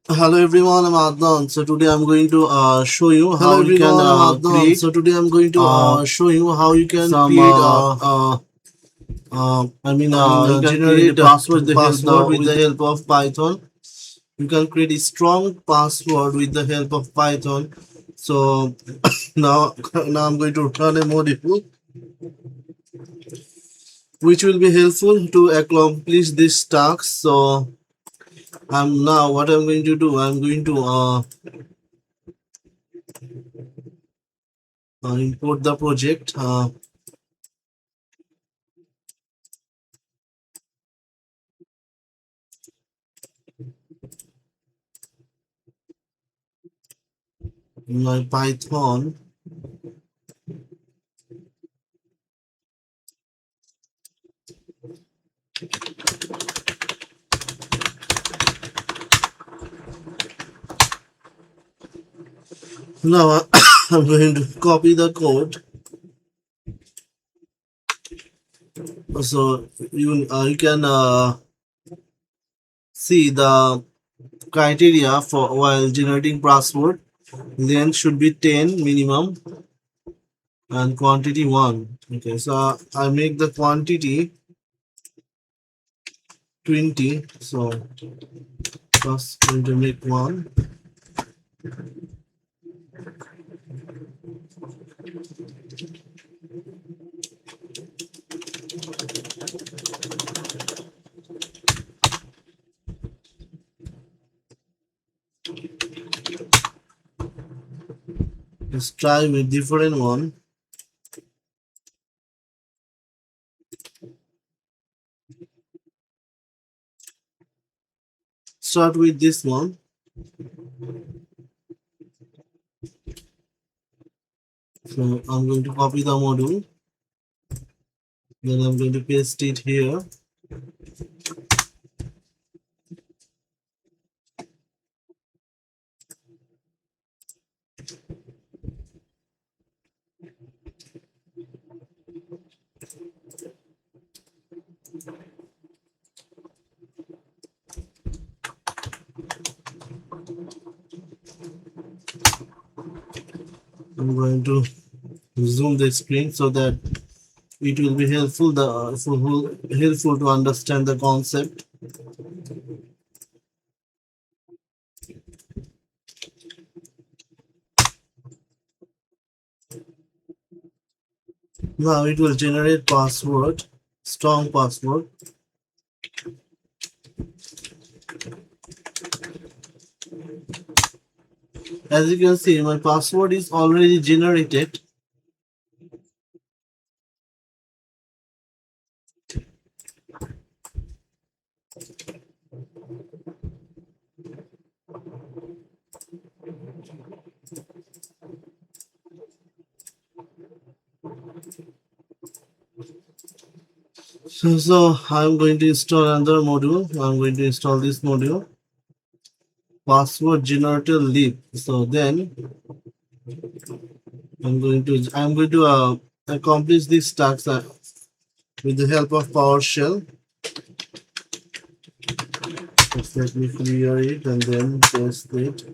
Hello everyone, I'm Adnan. So today I'm going to show you how you can create. So today I'm going to show you how you can some create. You can generate a password with the help of Python. You can create a strong password with the help of Python. So now, now I'm going to run a module which will be helpful to accomplish this task. So I'm now what I'm going to do. I'm going to import the project. My Python. Now I'm going to copy the code. So you can see the criteria for while generating password. Length should be 10 minimum and quantity 1. Okay, so I make the quantity 20. So first going to make 1. Let's try with different one. Start with this one. So I'm going to copy the module. Then I'm going to paste it here. I'm going to zoom the screen so that it will be helpful to understand the concept. Now it will generate password, strong password. As you can see, my password is already generated. So I'm going to install another module. I'm going to install this module, password generator lib. So then I'm going to accomplish this task with the help of PowerShell. Just let me clear it and then paste it.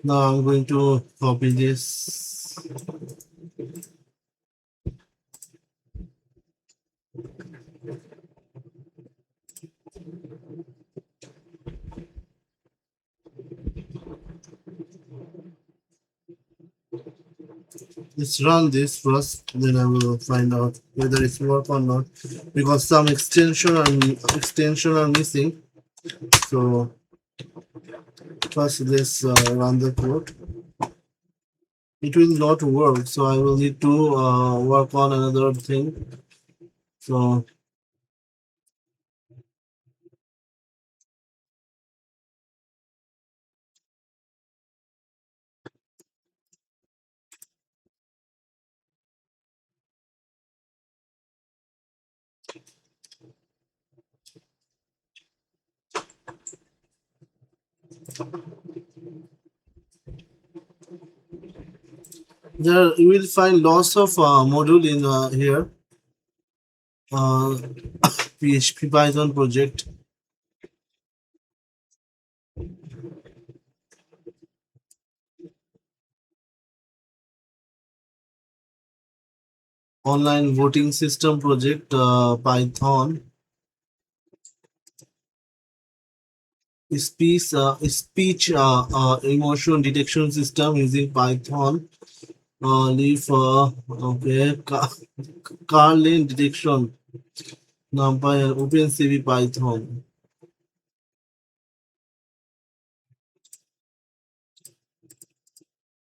Now I'm going to copy this. Let's run this first, then I will find out whether it's work or not, because some extension are missing. So first let's run the code. It will not work, so I will need to work on another thing. So There you will find lots of module in here. Uh, PHP Python project, online voting system project, Python, speech emotion detection system using Python, leaf, okay, car lane detection, NumPy and OpenCV Python.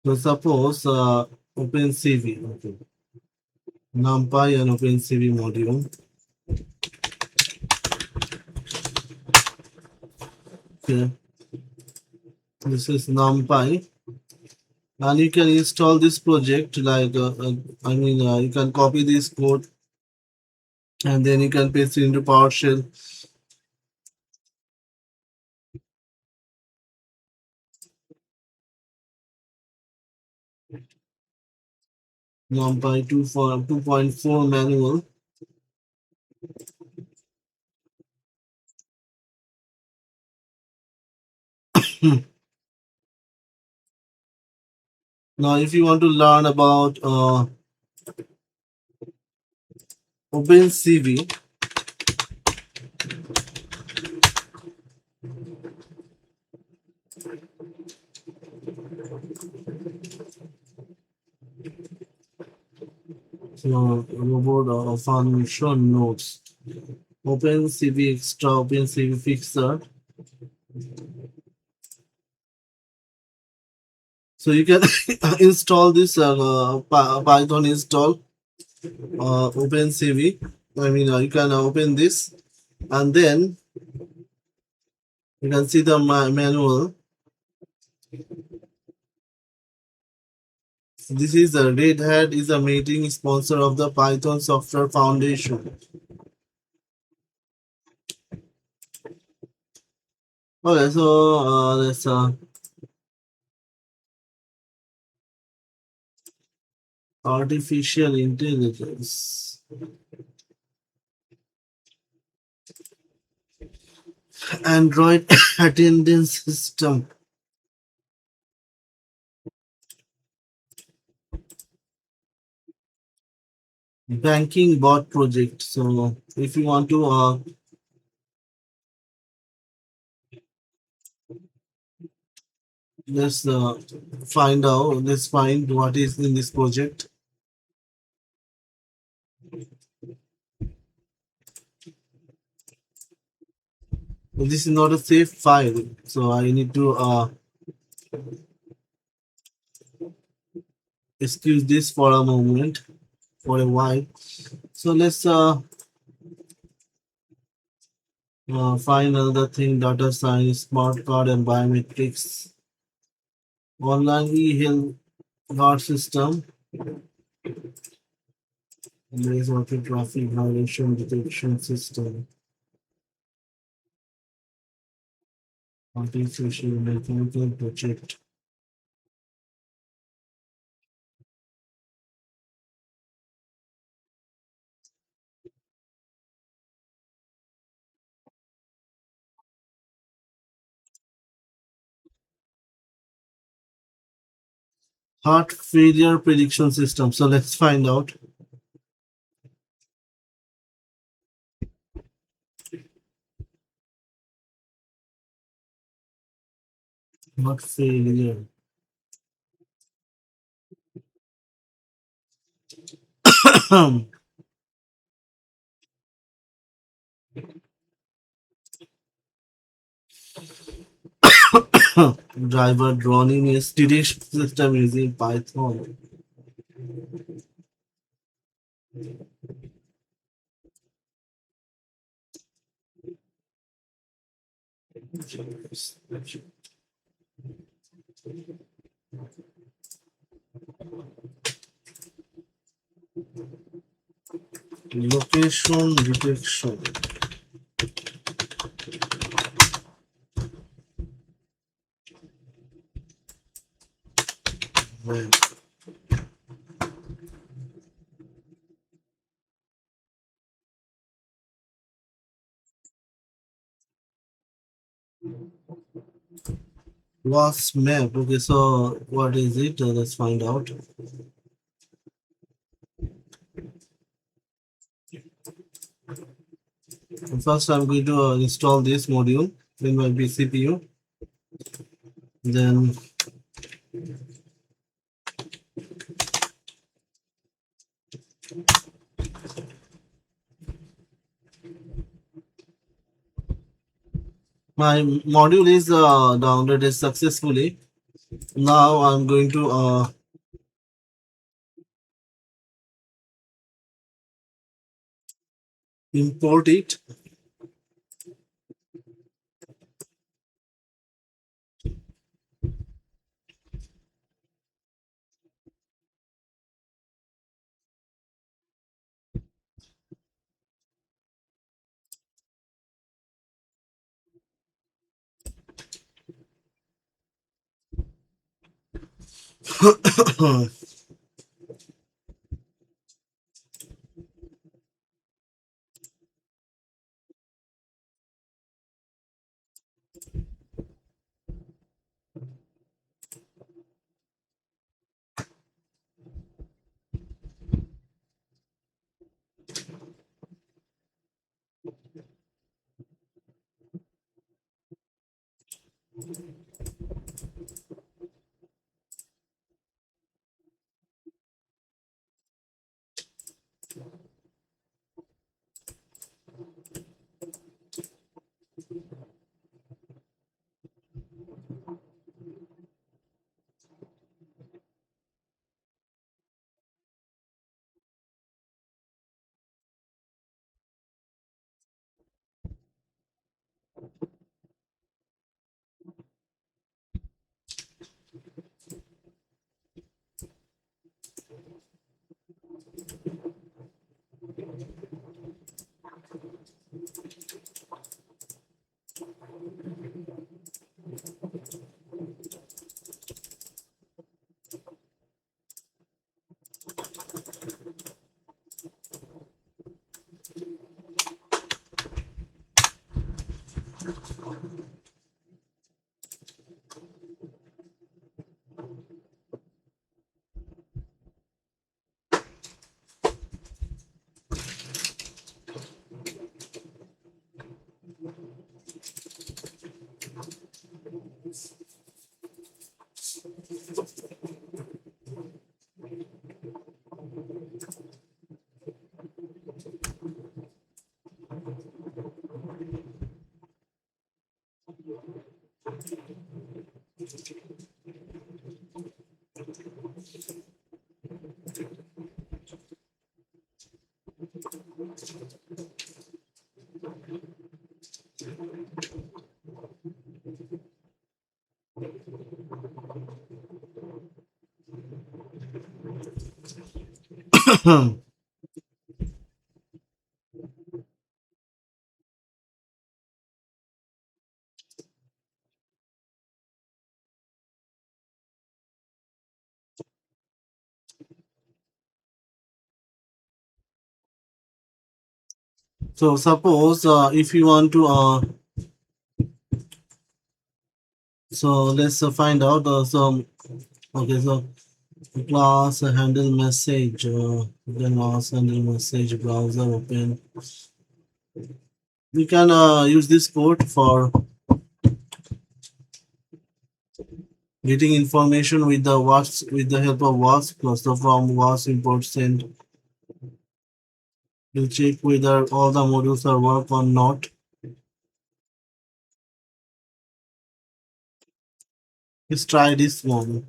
So suppose OpenCV, okay, NumPy and OpenCV module. Okay, this is NumPy, and you can install this project like you can copy this code and then you can paste it into PowerShell. NumPy 2.4 manual. Now, if you want to learn about OpenCV, so robot function nodes, OpenCV extra, OpenCV fixer. So you can install this Python install OpenCV. You can open this and then you can see the manual. This is a Red Hat is a meeting sponsor of the Python Software Foundation. Okay, so let's artificial intelligence, Android attendance system, banking bot project. So if you want to let's let's find what is in this project. This is not a safe file, so I need to excuse this for a moment, for a while. So let's find another thing: data science, smart card, and biometrics, online e-health guard system, race water traffic violation detection system, artificial mechanical project. Heart failure prediction system. So let's find out. Heart failure. Driver drowning is detection system using Python. Location detection. Right. Was map. Okay, so what is it? Let's find out. First, I'm going to install this module in my CPU. Then my module is downloaded successfully. Now I'm going to import it. So suppose if you want to so let's find out okay, so class handle message, then class handle message browser open. We can use this code for getting information with the was with the help of wasp. So from wasp import send, we'll check whether all the modules are work or not. Let's try this one.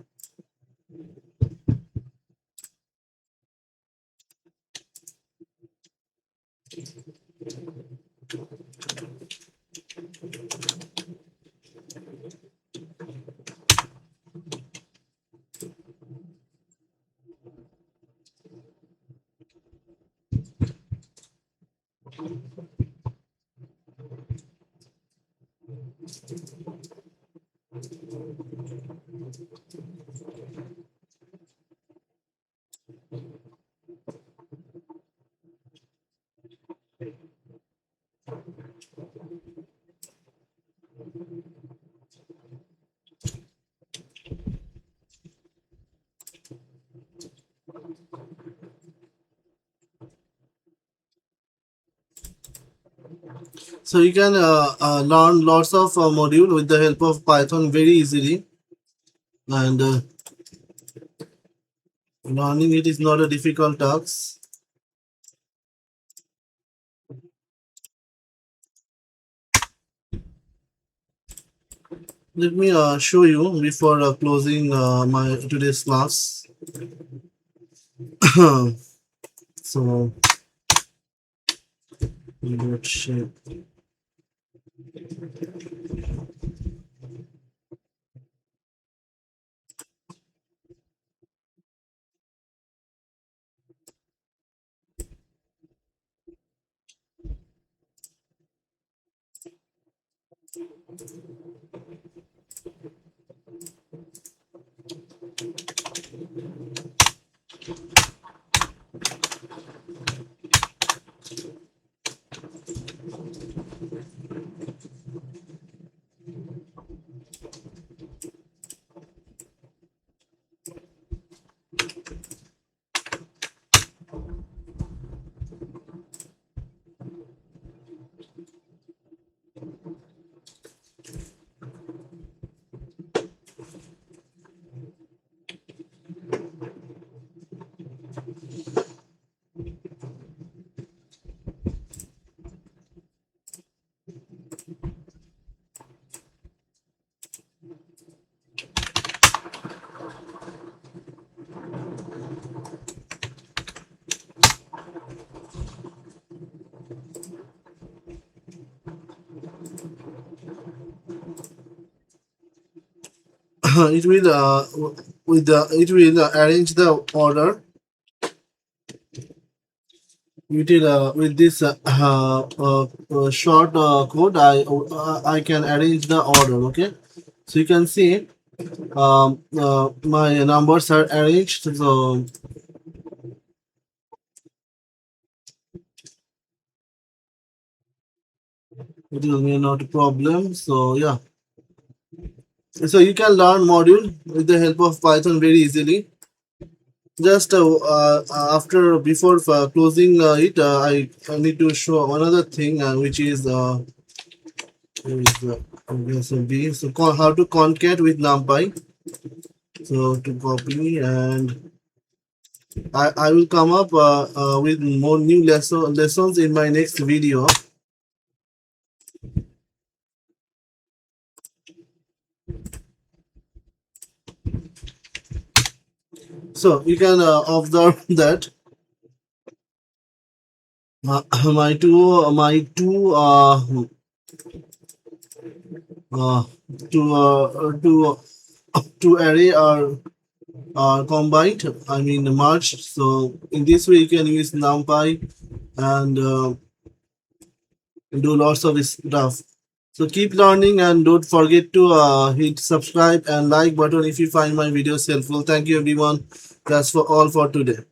So you can learn lots of module with the help of Python very easily, and learning it is not a difficult task. Let me show you before closing my today's class. So let's shape. It will it will arrange the order with this short code. I can arrange the order. Okay, so you can see my numbers are arranged. So it will be not a problem. So yeah, so you can learn module with the help of Python very easily. Just after before closing it, I need to show another thing, which is okay, so B. So how to concat with NumPy. So to copy, and I will come up with more new lessons in my next video. So you can observe that my two uh, two array are combined, I mean merged. So in this way you can use NumPy and do lots of stuff. So keep learning and don't forget to hit subscribe and like button if you find my videos helpful. Thank you everyone. That's for all for today.